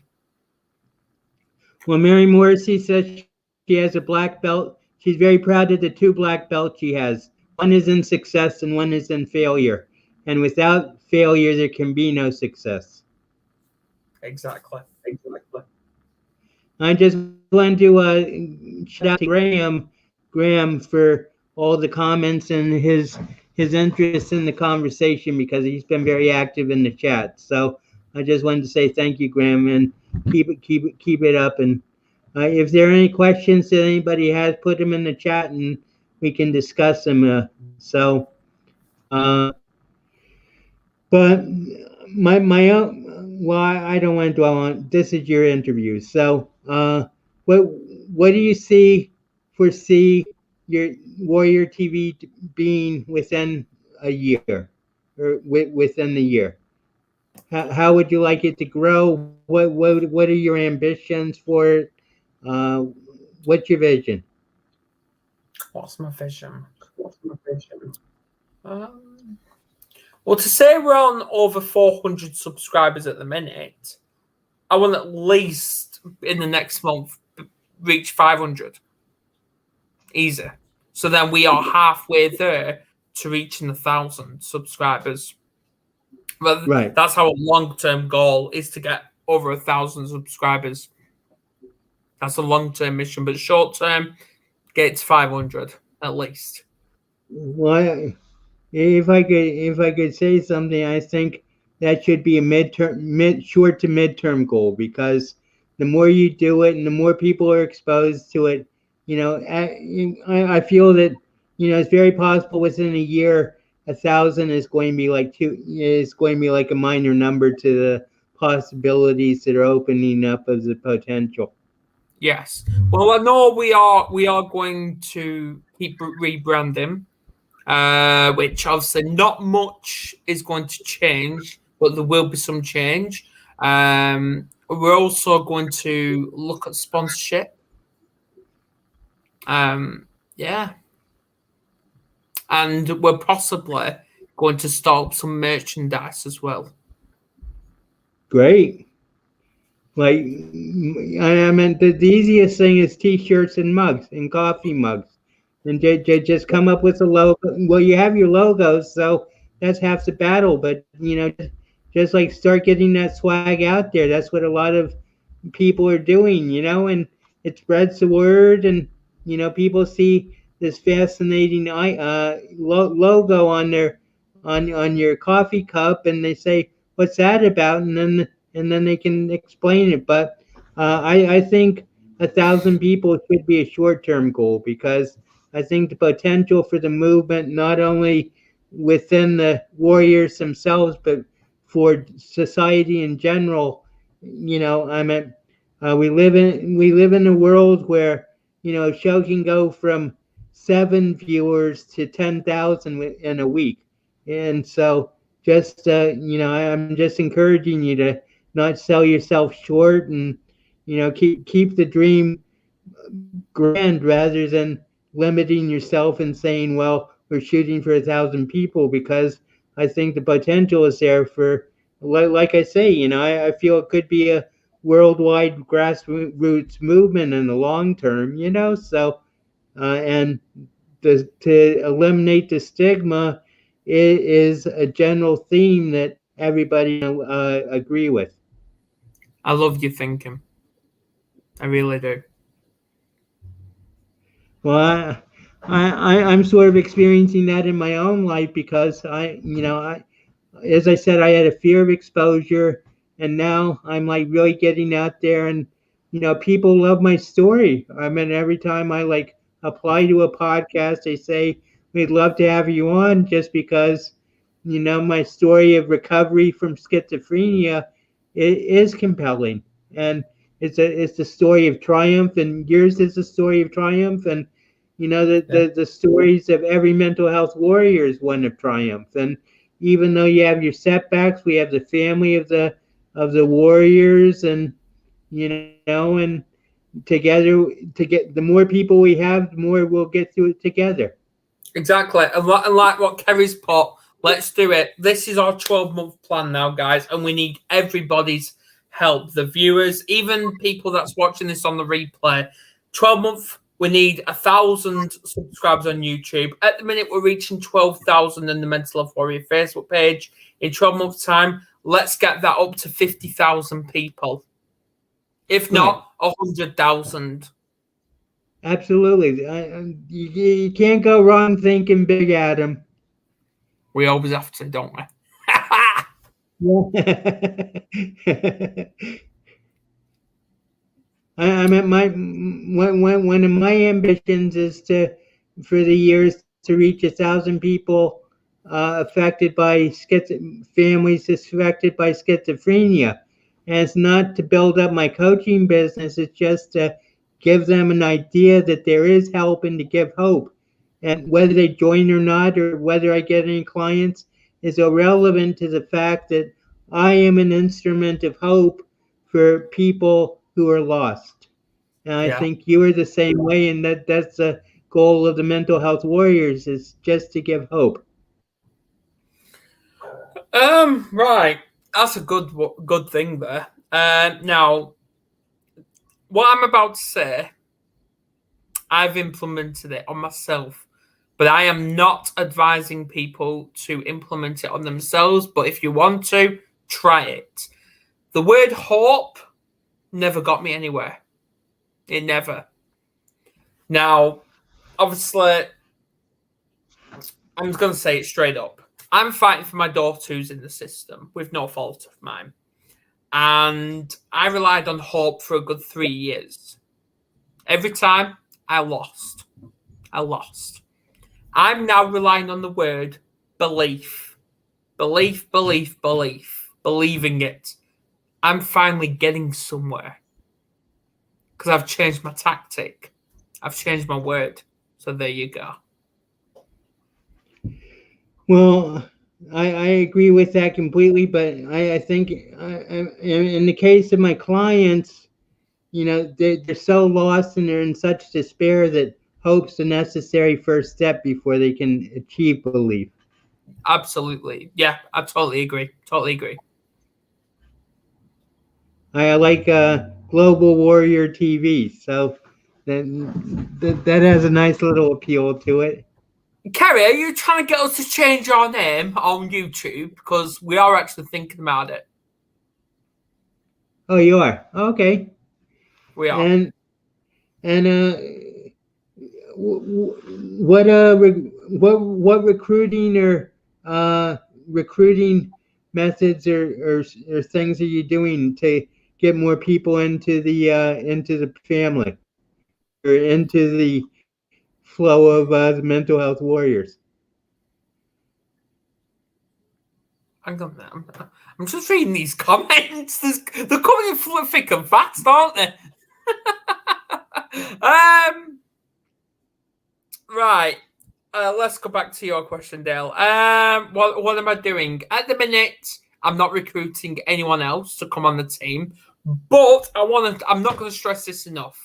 Speaker 1: Well, Mary Morrissey says she has a black belt. She's very proud of the 2 black belts she has. One is in success and one is in failure. And without failure, there can be no success.
Speaker 2: Exactly.
Speaker 1: I just want to shout out to Graham for all the comments and his interest in the conversation because he's been very active in the chat. So I just wanted to say thank you, Graham, and keep it up. And if there are any questions that anybody has, put them in the chat and we can discuss them. But my own, well, I don't want to dwell on. This is your interview, so what do you foresee your Warrior TV being within a year, or within the year? How would you like it to grow? What are your ambitions for it? What's your vision?
Speaker 2: What's my vision? Well, to say we're on over 400 subscribers at the minute, I want at least in the next month reach 500. Easy. So then we are halfway there to reaching 1,000 subscribers. But
Speaker 1: Right.
Speaker 2: That's our long-term goal is to get over 1,000 subscribers. That's a long-term mission, but short-term, get to 500 at least.
Speaker 1: Well, if I could say something, I think that should be a short to midterm goal because the more you do it and the more people are exposed to it, I feel that it's very possible within a year 1,000 is going to be like a minor number to the possibilities that are opening up as a potential.
Speaker 2: Yes. Well, I know we are going to keep rebranding. Which obviously not much is going to change, but there will be some change. We're also going to look at sponsorship. Yeah. And we're possibly going to start some merchandise as well.
Speaker 1: Great. Like, I mean, the easiest thing is T-shirts and mugs and coffee mugs. And just come up with a logo. Well, you have your logos, so that's half the battle. But just like start getting that swag out there. That's what a lot of people are doing, and it spreads the word, and people see this fascinating logo on your coffee cup, and they say, "What's that about?" And then they can explain it. But I think 1,000 people should be a short-term goal because I think the potential for the movement, not only within the warriors themselves, but for society in general, I mean, we live in a world where a show can go from 7 viewers to 10,000 in a week, and so just I'm just encouraging you to not sell yourself short and keep the dream grand rather than limiting yourself and saying, well, we're shooting for 1,000 people, because I think the potential is there for, like I say, I feel it could be a worldwide grassroots movement in the long term, So, and to eliminate the stigma is a general theme that everybody agree with.
Speaker 2: I love your thinking. I really do.
Speaker 1: Well, I'm sort of experiencing that in my own life because as I said, I had a fear of exposure, and now I'm like really getting out there, and people love my story. I mean, every time I like apply to a podcast, they say we'd love to have you on, just because my story of recovery from schizophrenia is compelling, and it's a story of triumph, and yours is a story of triumph, and
Speaker 2: Yeah.
Speaker 1: the stories of every mental health warrior is one of triumph. And even though you have your setbacks, we have the family of the warriors, and and together, to get the more people we have, the more we'll get through it together.
Speaker 2: Exactly. And like what Kerry's put, let's do it. This is our 12-month plan now, guys, and we need everybody's help. The viewers, even people that's watching this on the replay. 12-month, we need 1,000 subscribers on YouTube. At the minute, we're reaching 12,000 in the Mental Health Warrior Facebook page. In 12 months' time, let's get that up to 50,000 people. If not, 100,000.
Speaker 1: Absolutely. You can't go wrong thinking big, Adam.
Speaker 2: We always have to, don't we?
Speaker 1: I mean, one of my ambitions is for the years to reach 1,000 people affected by families affected by schizophrenia, and it's not to build up my coaching business. It's just to give them an idea that there is help and to give hope. And whether they join or not, or whether I get any clients, is irrelevant to the fact that I am an instrument of hope for people who are lost. And I
Speaker 2: Yeah.
Speaker 1: think you are the same way, and that's the goal of the mental health warriors, is just to give hope.
Speaker 2: Right. That's a good thing there. Now, what I'm about to say, I've implemented it on myself, but I am not advising people to implement it on themselves. But if you want to, try it. The word hope never got me anywhere. It never. Now, obviously, I'm going to say it straight up. I'm fighting for my daughter who's in the system with no fault of mine. And I relied on hope for a good 3 years. Every time, I lost. I lost. I'm now relying on the word belief. Belief, belief, belief. Believing it. I'm finally getting somewhere. Because I've changed my tactic. I've changed my word. So there you go.
Speaker 1: Well, I agree with that completely, but I think in the case of my clients, they're so lost and they're in such despair that hope's the necessary first step before they can achieve belief.
Speaker 2: Absolutely. Yeah, I totally agree. Totally agree.
Speaker 1: I like Global Warrior TV, so that has a nice little appeal to it.
Speaker 2: Kerry, are you trying to get us to change our name on YouTube? Because we are actually thinking about it.
Speaker 1: Oh, you are? Okay.
Speaker 2: We are.
Speaker 1: And what recruiting or recruiting methods or things are you doing to get more people into the family or into the flow of the mental health warriors?
Speaker 2: Hang on there. I'm just reading these comments. They're coming in thick and fast, aren't they? Right. Let's go back to your question, Dale. What am I doing at the minute? I'm not recruiting anyone else to come on the team, but I'm not going to stress this enough.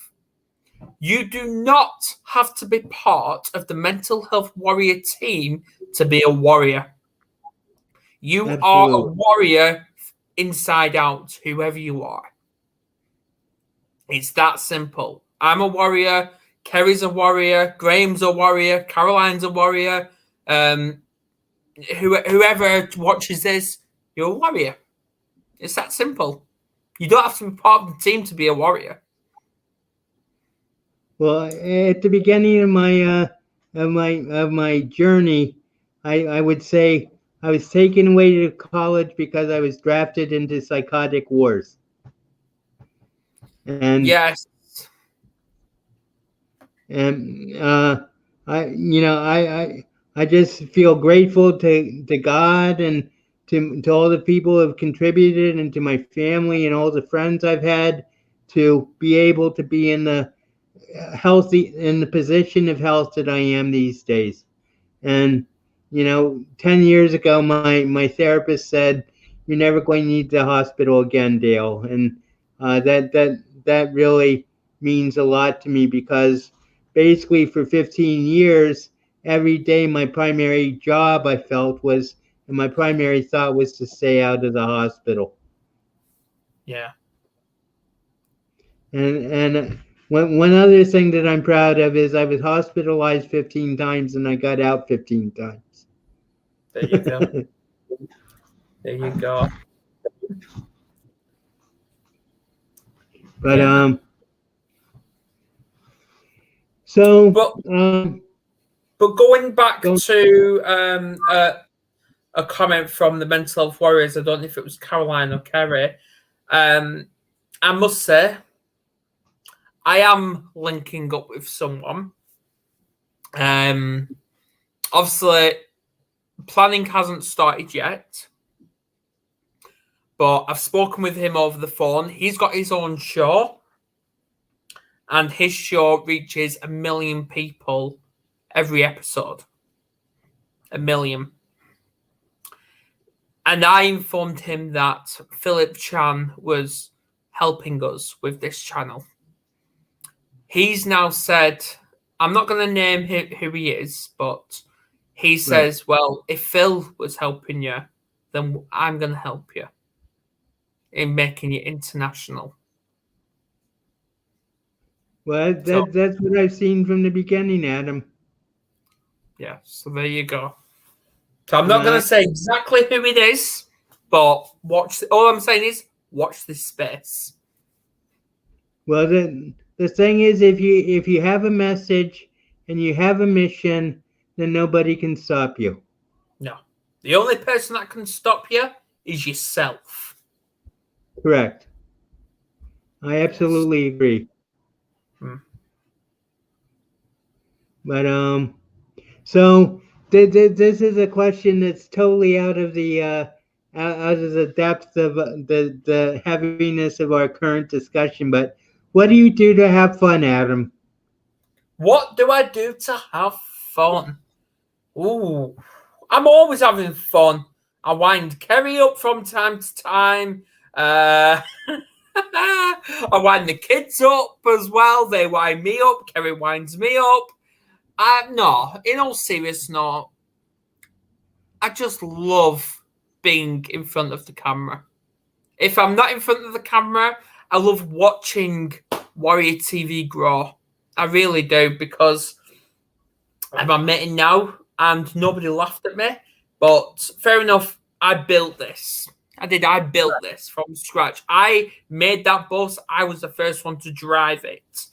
Speaker 2: You do not have to be part of the mental health warrior team to be a warrior. You are a
Speaker 1: Absolutely.
Speaker 2: warrior inside out, whoever you are. It's that simple. I'm a warrior. Kerry's a warrior. Graham's a warrior. Caroline's a warrior. Whoever watches this, you're a warrior. It's that simple. You don't have to be part of the team to be a warrior.
Speaker 1: Well, at the beginning of my journey, I would say I was taken away to college because I was drafted into psychotic wars. And
Speaker 2: yes,
Speaker 1: and I just feel grateful to God and to all the people who have contributed, and to my family and all the friends I've had, to be able to be in the position of health that I am these days. And 10 years ago, my therapist said, "You're never going to need the hospital again, Dale." And that really means a lot to me, because basically for 15 years, every day my primary job, I felt, was, and my primary thought was, to stay out of the hospital.
Speaker 2: yeah.
Speaker 1: And one other thing that I'm proud of is I was hospitalized 15 times and I got out 15 times.
Speaker 2: There you go. There you go.
Speaker 1: But
Speaker 2: yeah.
Speaker 1: So
Speaker 2: but going back to a comment from the Mental Health Warriors, I don't know if it was Caroline or Kerry. I must say, I am linking up with someone. Obviously, planning hasn't started yet, but I've spoken with him over the phone. He's got his own show, and his show reaches 1 million people every episode. 1 million. And I informed him that Philip Chan was helping us with this channel. He's now said, I'm not going to name who he is, but he says, right, well, if Phil was helping you, then I'm going to help you in making it international.
Speaker 1: Well, that's what I've seen from the beginning, Adam.
Speaker 2: Yeah, so there you go. So I'm not going to say exactly who it is, but all I'm saying is watch this space.
Speaker 1: Well, the thing is, if you have a message and you have a mission, then nobody can stop you.
Speaker 2: No. The only person that can stop you is yourself.
Speaker 1: Correct. I absolutely agree. But so this is a question that's totally out of the depth of the heaviness of our current discussion. But what do you do to have fun, Adam?
Speaker 2: What do I do to have fun? Ooh, I'm always having fun. I wind Kerry up from time to time. I wind the kids up as well. They wind me up. Kerry winds me up. No, in all seriousness, no. I just love being in front of the camera. If I'm not in front of the camera, I love watching Warrior TV grow. I really do, because I'm admitting now, and nobody laughed at me, but fair enough, I built this. I built this from scratch. I made that bus. I was the first one to drive it.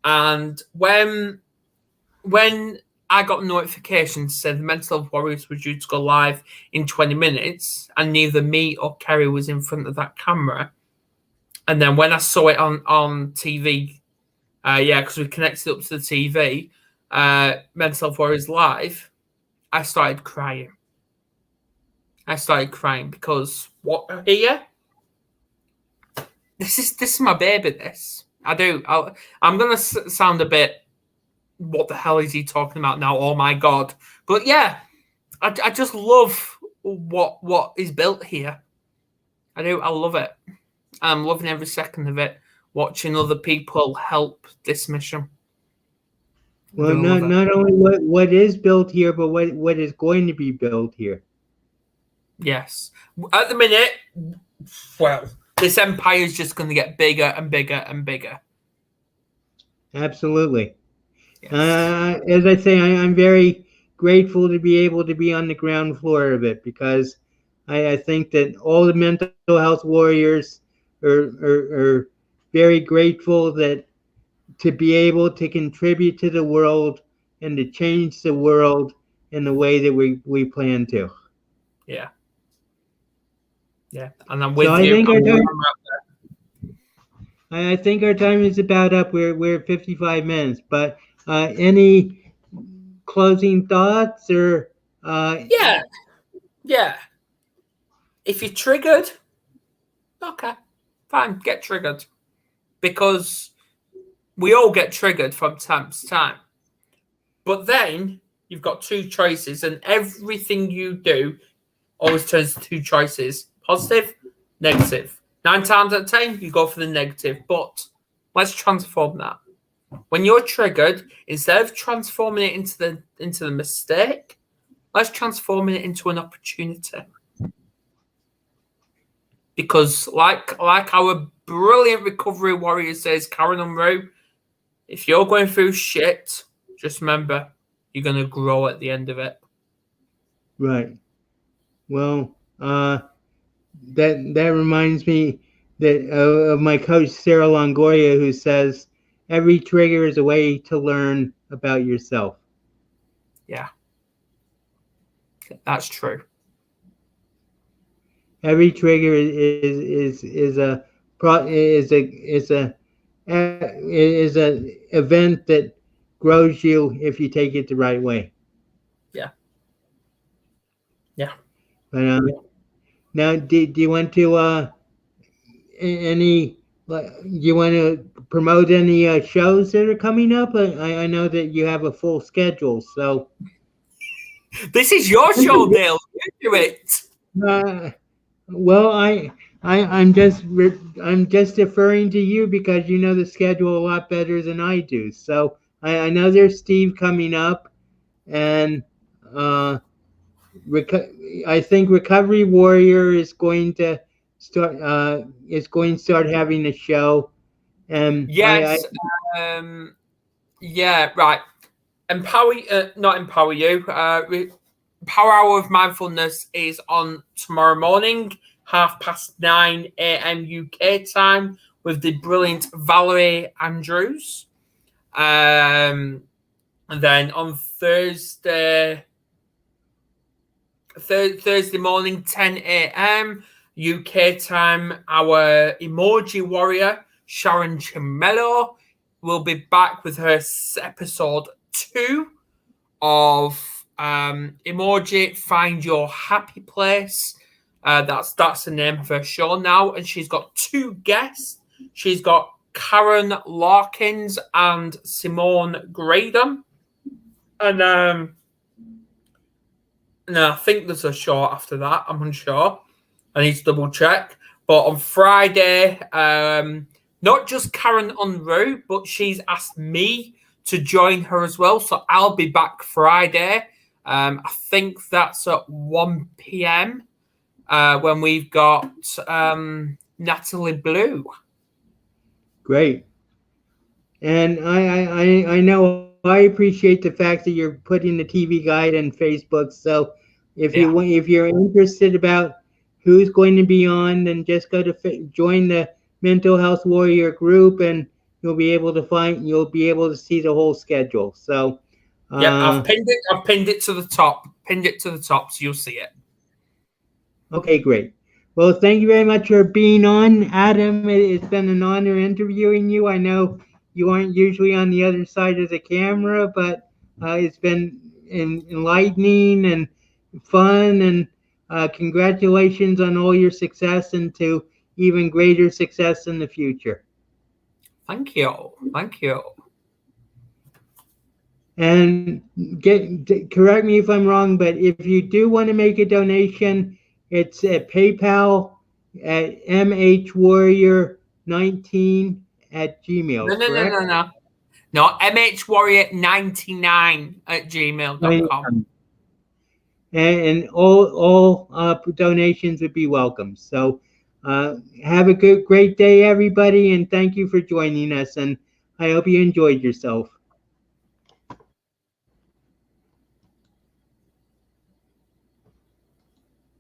Speaker 2: And when I got notifications said the Mental Health Warriors were due to go live in 20 minutes, and neither me or Kerry was in front of that camera. And then when I saw it on TV, because we connected up to the TV, Mental Health Warriors live, I started crying. Because what here? This is my baby. This I do. I'm gonna sound a bit. What the hell is he talking about now? Oh my god! But yeah, I just love what is built here. I do. I love it. I'm loving every second of it. Watching other people help this mission.
Speaker 1: Well, not only what is built here, but what is going to be built here.
Speaker 2: Yes. At the minute, well, this empire is just going to get bigger and bigger and bigger.
Speaker 1: Absolutely.
Speaker 2: Yes.
Speaker 1: As I say, I'm very grateful to be able to be on the ground floor of it because I think that all the mental health warriors are very grateful that to be able to contribute to the world and to change the world in the way that we plan to.
Speaker 2: Yeah. Yeah. And I'm
Speaker 1: So
Speaker 2: with
Speaker 1: I
Speaker 2: you.
Speaker 1: think our time I think our time is about up. We're at 55 minutes, but any closing thoughts or uh,
Speaker 2: Yeah. Yeah. If you're triggered, okay, fine, get triggered. Because we all get triggered from time to time. But then you've got two choices, and everything you do always turns to two choices: positive, negative. 9 times out of 10, you go for the negative. But let's transform that. When you're triggered, instead of transforming it into the mistake, let's transform it into an opportunity. Because like our brilliant recovery warrior says, Karen Unruh, if you're going through shit, just remember you're gonna grow at the end of it.
Speaker 1: right? Well, that reminds me that of my coach Sarah Longoria, who says every trigger is a way to learn about yourself.
Speaker 2: Yeah, that's true.
Speaker 1: Every trigger is a is a event that grows you if you take it the right way.
Speaker 2: Yeah, yeah.
Speaker 1: But now, do you want to any you want to promote any shows that are coming up? I know that you have a full schedule, so
Speaker 2: This is your show, Dale. You do it.
Speaker 1: uh, well, I'm just deferring to you because you know the schedule a lot better than I do. So I know there's Steve coming up, and uh, I think Recovery Warrior is going to start having a show, and I
Speaker 2: Yes. Um. Yeah. Right. Empower. Not empower you. Power Hour of Mindfulness is on tomorrow morning, 9:30 a.m. UK time, with the brilliant Valerie Andrews. And then on Thursday morning, 10 a.m. UK time, our emoji warrior, Sharon Chimello, will be back with her episode 2 of Emoji Find Your Happy Place. That's the name of her show now. And she's got 2 guests. She's got Karen Larkins and Simone Gradam. And no, I think there's a show after that. I'm unsure. I need to double check. But on Friday, not just Karen Unruh, but she's asked me to join her as well. So I'll be back Friday. I think that's at 1 p.m. When we've got Natalie Blue.
Speaker 1: great. And I know I appreciate the fact that you're putting the TV guide on Facebook. So
Speaker 2: Yeah.
Speaker 1: if you're interested about who's going to be on, then just go to join the Mental Health Warrior group, and you'll be able to see the whole schedule. So
Speaker 2: Yep,
Speaker 1: uh,
Speaker 2: I've pinned it to the top. Pinned it to the top, so you'll see it.
Speaker 1: okay, great. Well, thank you very much for being on, Adam. It's been an honor interviewing you. I know you aren't usually on the other side of the camera, but it's been enlightening and fun. And congratulations on all your success and to even greater success in the future.
Speaker 2: Thank you. Thank you.
Speaker 1: And correct me if I'm wrong, but if you do want to make a donation, it's at PayPal at mhwarrior19 at
Speaker 2: No,
Speaker 1: Gmail,
Speaker 2: no, no, no,
Speaker 1: correct?
Speaker 2: no. No, mhwarrior99 at gmail.com.
Speaker 1: And all donations would be welcome. So have a great day, everybody, and thank you for joining us. And I hope you enjoyed yourself.